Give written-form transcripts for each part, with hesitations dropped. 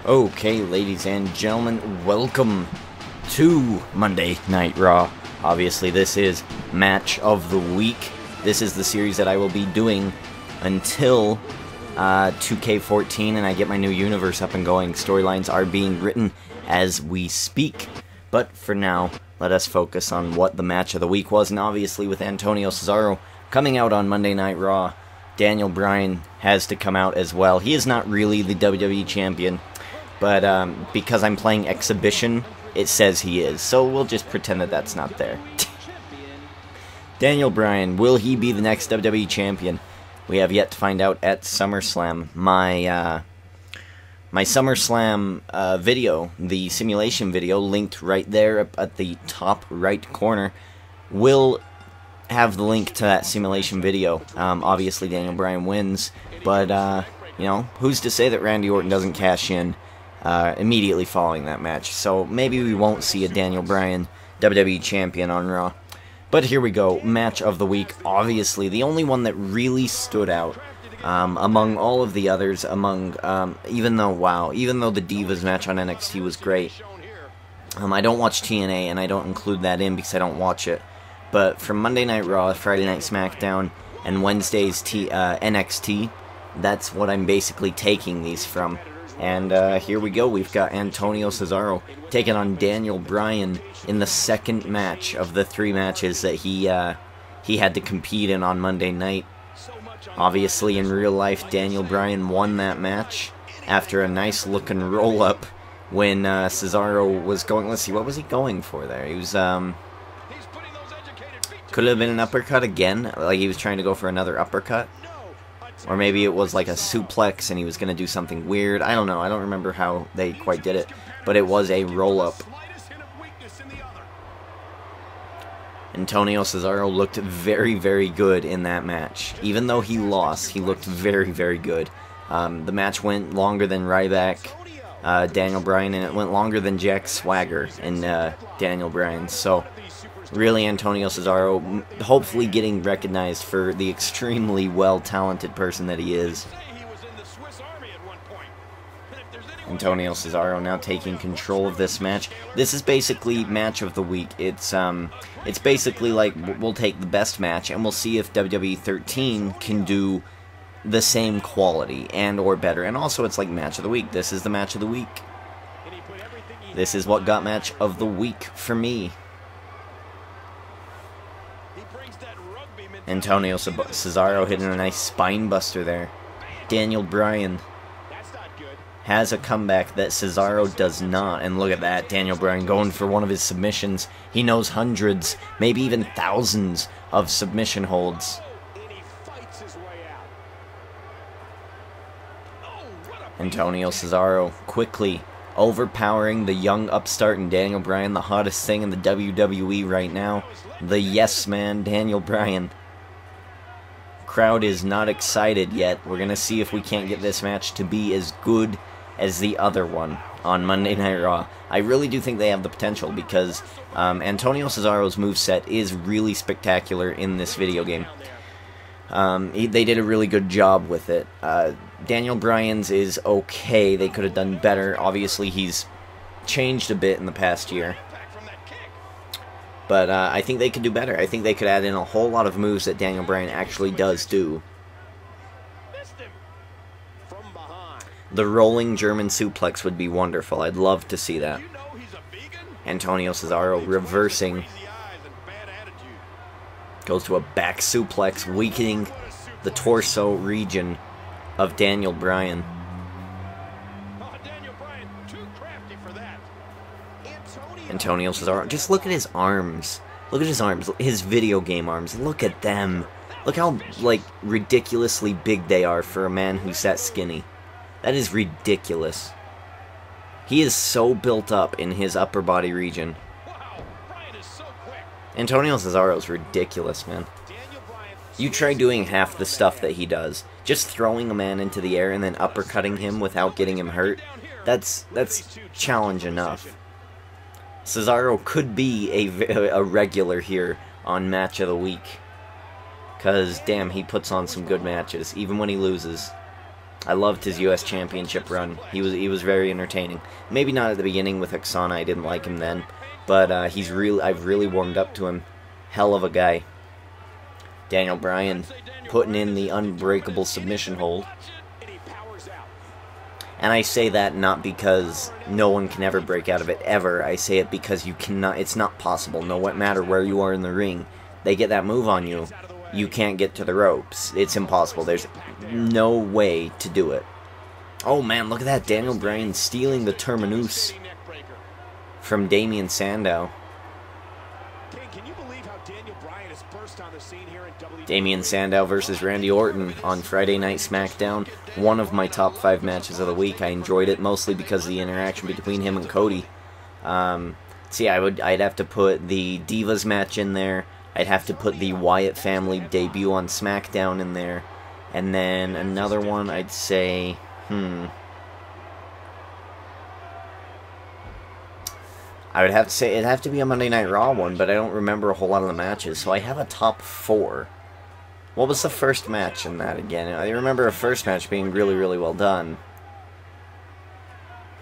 Okay, ladies and gentlemen, welcome to Monday Night Raw. Obviously, this is Match of the Week. This is the series that I will be doing until 2K14 and I get my new universe up and going. Storylines are being written as we speak. But for now, let us focus on what the Match of the Week was. And obviously, with Antonio Cesaro coming out on Monday Night Raw, Daniel Bryan has to come out as well. He is not really the WWE Champion. But because I'm playing Exhibition, it says he is. So we'll just pretend that that's not there. Daniel Bryan, will he be the next WWE Champion? We have yet to find out at SummerSlam. My SummerSlam video, the simulation video, linked right there at the top right corner, will have the link to that simulation video. Obviously, Daniel Bryan wins, but, you know, who's to say that Randy Orton doesn't cash in immediately following that match. So maybe we won't see a Daniel Bryan WWE Champion on Raw. But here we go, Match of the Week. Obviously, the only one that really stood out among all of the others, even though the Divas match on NXT was great. I don't watch TNA, and I don't include that in because I don't watch it. But from Monday Night Raw, Friday Night SmackDown, and Wednesday's NXT, that's what I'm basically taking these from. And here we go, we've got Antonio Cesaro taking on Daniel Bryan in the second match of the 3 matches that he had to compete in on Monday night. Obviously, in real life, Daniel Bryan won that match after a nice looking roll-up when Cesaro was going, let's see, what was he going for there? He was, could have been an uppercut again, like he was trying to go for another uppercut. Or maybe it was like a suplex and he was going to do something weird. I don't know. I don't remember how they quite did it. But it was a roll-up. Antonio Cesaro looked very, very good in that match. Even though he lost, he looked very, very good. The match went longer than Ryback, Daniel Bryan, and it went longer than Jack Swagger and Daniel Bryan. So, really, Antonio Cesaro hopefully getting recognized for the extremely well-talented person that he is. Antonio Cesaro now taking control of this match. This is basically Match of the Week. It's basically like we'll take the best match and we'll see if WWE 13 can do the same quality and or better. And also it's like Match of the Week. This is the Match of the Week. This is what got Match of the Week for me. Antonio Cesaro hitting a nice spine buster there. Daniel Bryan has a comeback that Cesaro does not. And look at that, Daniel Bryan going for one of his submissions. He knows hundreds, maybe even thousands of submission holds. Antonio Cesaro quickly overpowering the young upstart in Daniel Bryan, the hottest thing in the WWE right now. The yes man, Daniel Bryan. Crowd is not excited yet. We're going to see if we can't get this match to be as good as the other one on Monday Night Raw. I really do think they have the potential because Antonio Cesaro's moveset is really spectacular in this video game. They did a really good job with it. Daniel Bryan's is okay. They could have done better. Obviously, he's changed a bit in the past year. But I think they could do better. I think they could add in a whole lot of moves that Daniel Bryan actually does do. The rolling German suplex would be wonderful. I'd love to see that. Antonio Cesaro reversing. Goes to a back suplex, weakening the torso region of Daniel Bryan. Antonio Cesaro, just look at his arms. Look at his arms, his video game arms. Look at them. Look how, like, ridiculously big they are for a man who's that skinny. That is ridiculous. He is so built up in his upper body region. Antonio Cesaro's ridiculous, man. You try doing half the stuff that he does. Just throwing a man into the air and then uppercutting him without getting him hurt. That's challenge enough. Cesaro could be a regular here on Match of the Week. Because, damn, he puts on some good matches, even when he loses. I loved his U.S. Championship run. He was very entertaining. Maybe not at the beginning with Oksana. I didn't like him then, but I've really warmed up to him. Hell of a guy. Daniel Bryan putting in the unbreakable submission hold. And I say that not because no one can ever break out of it, ever. I say it because you cannot. It's not possible. No matter where you are in the ring, they get that move on you. You can't get to the ropes. It's impossible. There's no way to do it. Oh man, look at that. Daniel Bryan stealing the terminus from Damien Sandow. Damien Sandow versus Randy Orton on Friday Night SmackDown. One of my top 5 matches of the week. I enjoyed it mostly because of the interaction between him and Cody. See, I'd have to put the Divas match in there. I'd have to put the Wyatt family debut on SmackDown in there. And then another one, I'd say, I would have to say it'd have to be a Monday Night Raw one, but I don't remember a whole lot of the matches, so I have a top 4. What was the first match in that again? I remember a first match being really, really well done.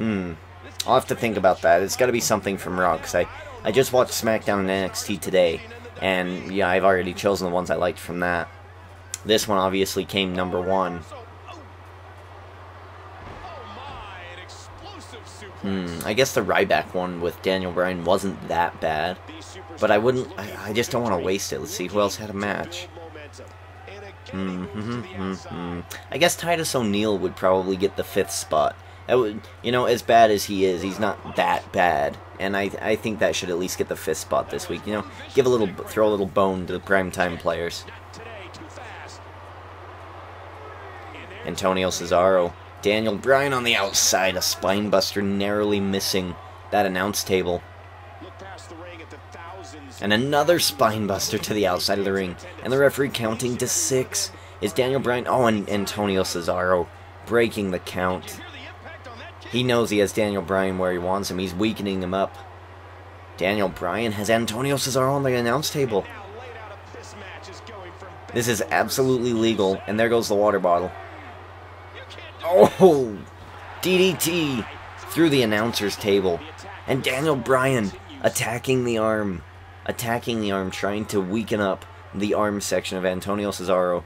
I'll have to think about that. It's got to be something from Raw, because I just watched SmackDown and NXT today, and yeah, I've already chosen the ones I liked from that. This one obviously came number 1. I guess the Ryback one with Daniel Bryan wasn't that bad, but I just don't want to waste it. Let's see, who else had a match? I guess Titus O'Neil would probably get the 5th spot. That would, you know, as bad as he is, he's not that bad, and I think that should at least get the 5th spot this week. You know, throw a little bone to the primetime players. Antonio Cesaro. Daniel Bryan on the outside, a spinebuster narrowly missing that announce table. And another spinebuster to the outside of the ring. And the referee counting to 6. Is Daniel Bryan... Oh, and Antonio Cesaro breaking the count. He knows he has Daniel Bryan where he wants him. He's weakening him up. Daniel Bryan has Antonio Cesaro on the announce table. This is absolutely legal. And there goes the water bottle. Oh, DDT through the announcer's table. And Daniel Bryan attacking the arm, trying to weaken up the arm section of Antonio Cesaro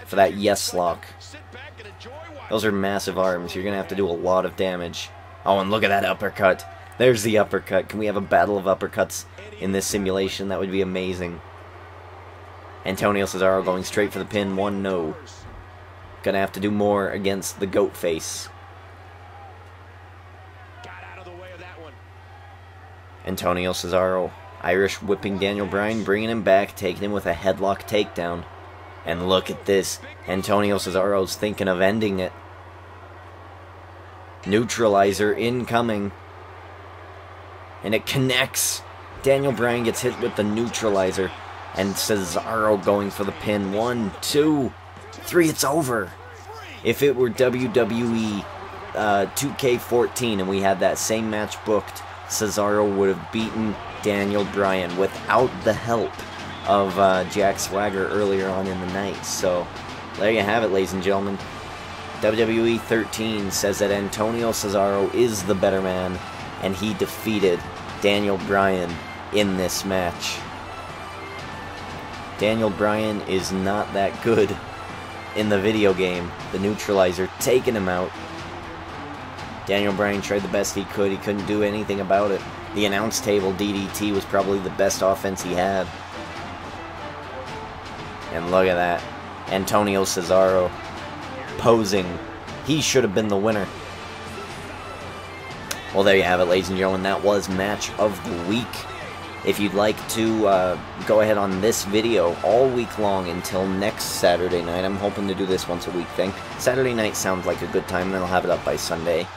for that yes lock. Those are massive arms. You're going to have to do a lot of damage. Oh, and look at that uppercut. There's the uppercut. Can we have a battle of uppercuts in this simulation? That would be amazing. Antonio Cesaro going straight for the pin. 1, no. Gonna have to do more against the goat face. Antonio Cesaro, Irish whipping Daniel Bryan, bringing him back, taking him with a headlock takedown. And look at this. Antonio Cesaro's thinking of ending it. Neutralizer incoming. And it connects. Daniel Bryan gets hit with the neutralizer. And Cesaro going for the pin. 1, 2, 3, it's over. If it were WWE 2K14 and we had that same match booked, Cesaro would have beaten Daniel Bryan without the help of Jack Swagger earlier on in the night. So, there you have it, ladies and gentlemen. WWE 13 says that Antonio Cesaro is the better man, and he defeated Daniel Bryan in this match. Daniel Bryan is not that good in the video game. The neutralizer taking him out. Daniel Bryan tried the best he could. He couldn't do anything about it. The announce table DDT was probably the best offense he had. And look at that. Antonio Cesaro posing. He should have been the winner. Well, there you have it, ladies and gentlemen. That was Match of the Week. If you'd like to go ahead on this video all week long until next Saturday night, I'm hoping to do this once a week thing. Saturday night sounds like a good time, and then I'll have it up by Sunday.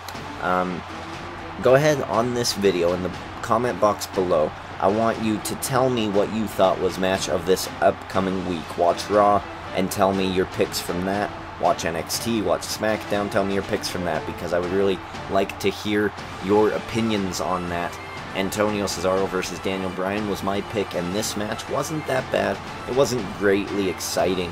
Go ahead on this video in the comment box below. I want you to tell me what you thought was match of this upcoming week. Watch Raw and tell me your picks from that. Watch NXT, watch SmackDown, tell me your picks from that, because I would really like to hear your opinions on that. Antonio Cesaro versus Daniel Bryan was my pick, and this match wasn't that bad. It wasn't greatly exciting.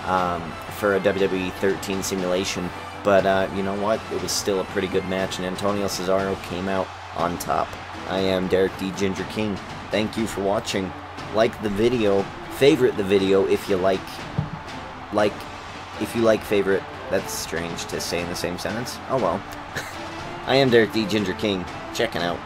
for a WWE 13 simulation. But you know what? It was still a pretty good match, and Antonio Cesaro came out on top. I am Derek D. Ginger King. Thank you for watching. Like the video. Favorite the video if you like. If you like favorite. That's strange to say in the same sentence. Oh well. I am Derek D. Ginger King. Checking out.